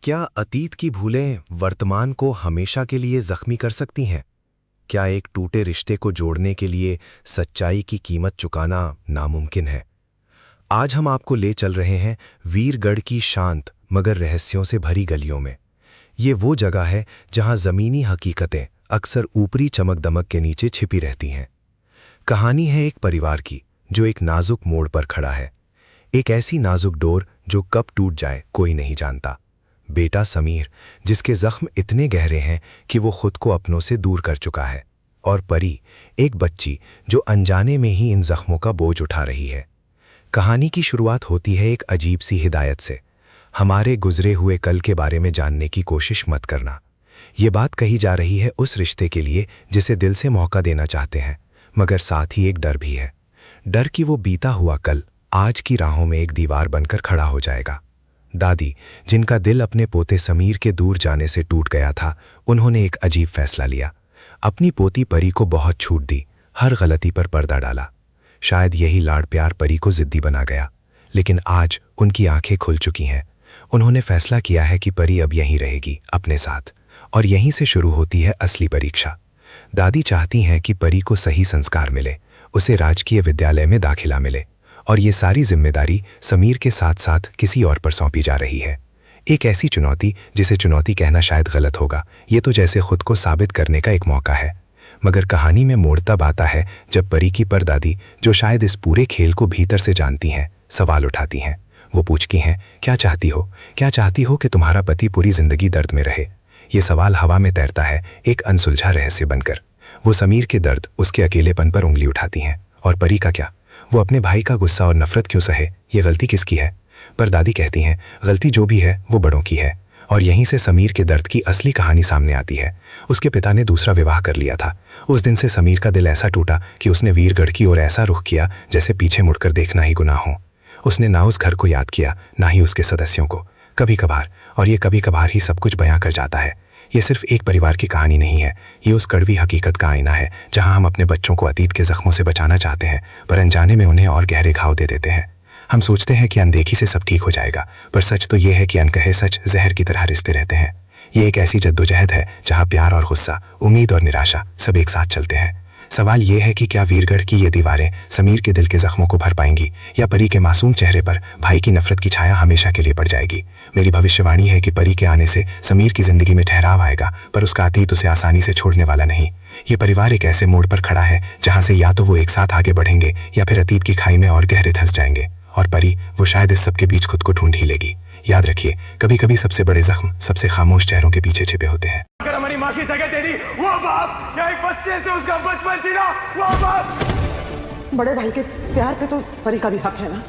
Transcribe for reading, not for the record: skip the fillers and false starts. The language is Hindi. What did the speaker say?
क्या अतीत की भूलें वर्तमान को हमेशा के लिए जख्मी कर सकती हैं? क्या एक टूटे रिश्ते को जोड़ने के लिए सच्चाई की कीमत चुकाना नामुमकिन है? आज हम आपको ले चल रहे हैं वीरगढ़ की शांत मगर रहस्यों से भरी गलियों में। ये वो जगह है जहां ज़मीनी हकीकतें अक्सर ऊपरी चमक दमक के नीचे छिपी रहती हैं। कहानी है एक परिवार की जो एक नाजुक मोड़ पर खड़ा है। एक ऐसी नाजुक डोर जो कब टूट जाए कोई नहीं जानता। बेटा समीर, जिसके जख्म इतने गहरे हैं कि वो खुद को अपनों से दूर कर चुका है, और परी, एक बच्ची जो अनजाने में ही इन जख्मों का बोझ उठा रही है। कहानी की शुरुआत होती है एक अजीब सी हिदायत से। हमारे गुजरे हुए कल के बारे में जानने की कोशिश मत करना। ये बात कही जा रही है उस रिश्ते के लिए जिसे दिल से मौका देना चाहते हैं, मगर साथ ही एक डर भी है। डर कि वो बीता हुआ कल आज की राहों में एक दीवार बनकर खड़ा हो जाएगा। दादी, जिनका दिल अपने पोते समीर के दूर जाने से टूट गया था, उन्होंने एक अजीब फैसला लिया। अपनी पोती परी को बहुत छूट दी, हर गलती पर पर्दा डाला। शायद यही लाड़ प्यार परी को जिद्दी बना गया, लेकिन आज उनकी आंखें खुल चुकी हैं। उन्होंने फैसला किया है कि परी अब यहीं रहेगी अपने साथ, और यहीं से शुरू होती है असली परीक्षा। दादी चाहती हैं कि परी को सही संस्कार मिले, उसे राजकीय विद्यालय में दाखिला मिले, और ये सारी जिम्मेदारी समीर के साथ साथ किसी और पर सौंपी जा रही है। एक ऐसी चुनौती जिसे चुनौती कहना शायद गलत होगा, ये तो जैसे खुद को साबित करने का एक मौका है। मगर कहानी में मोड़ तब आता है जब परी की परदादी, जो शायद इस पूरे खेल को भीतर से जानती हैं, सवाल उठाती हैं। वो पूछती हैं, क्या चाहती हो? क्या चाहती हो कि तुम्हारा पति पूरी जिंदगी दर्द में रहे? ये सवाल हवा में तैरता है, एक अनसुलझा रहस्य बनकर। वो समीर के दर्द, उसके अकेलेपन पर उंगली उठाती हैं। और परी का क्या? वो अपने भाई का गुस्सा और नफरत क्यों सहे? ये गलती किसकी है? पर दादी कहती हैं, गलती जो भी है वो बड़ों की है। और यहीं से समीर के दर्द की असली कहानी सामने आती है। उसके पिता ने दूसरा विवाह कर लिया था। उस दिन से समीर का दिल ऐसा टूटा कि उसने वीरगढ़ की ओर ऐसा रुख किया जैसे पीछे मुड़कर देखना ही गुनाह हो। उसने ना उस घर को याद किया, ना ही उसके सदस्यों को। कभी कभार, और ये कभी कभार ही सब कुछ बयां कर जाता है। ये सिर्फ एक परिवार की कहानी नहीं है, ये उस कड़वी हकीकत का आईना है जहां हम अपने बच्चों को अतीत के जख्मों से बचाना चाहते हैं, पर अनजाने में उन्हें और गहरे घाव दे देते हैं। हम सोचते हैं कि अनदेखी से सब ठीक हो जाएगा, पर सच तो ये है कि अनकहे सच जहर की तरह रिश्ते रहते हैं। ये एक ऐसी जद्दोजहद है जहाँ प्यार और गुस्सा, उम्मीद और निराशा सब एक साथ चलते हैं। सवाल ये है कि क्या वीरगढ़ की ये दीवारें समीर के दिल के जख्मों को भर पाएंगी, या परी के मासूम चेहरे पर भाई की नफरत की छाया हमेशा के लिए पड़ जाएगी? मेरी भविष्यवाणी है कि परी के आने से समीर की जिंदगी में ठहराव आएगा, पर उसका अतीत उसे आसानी से छोड़ने वाला नहीं। ये परिवार एक ऐसे मोड़ पर खड़ा है जहाँ से या तो वो एक साथ आगे बढ़ेंगे या फिर अतीत की खाई में और गहरे धंस जाएंगे। और परी, वो शायद इस सबके बीच खुद को ढूंढ ही लेगी। याद रखिए, कभी कभी सबसे बड़े जख्म सबसे खामोश चेहरों के पीछे छिपे होते हैं। अगर हमारी माँ की जगह दे दी वो बाप, या एक बच्चे से उसका बचपन छीना वो बाप। बड़े भाई के प्यार पे तो परी का भी हक है ना।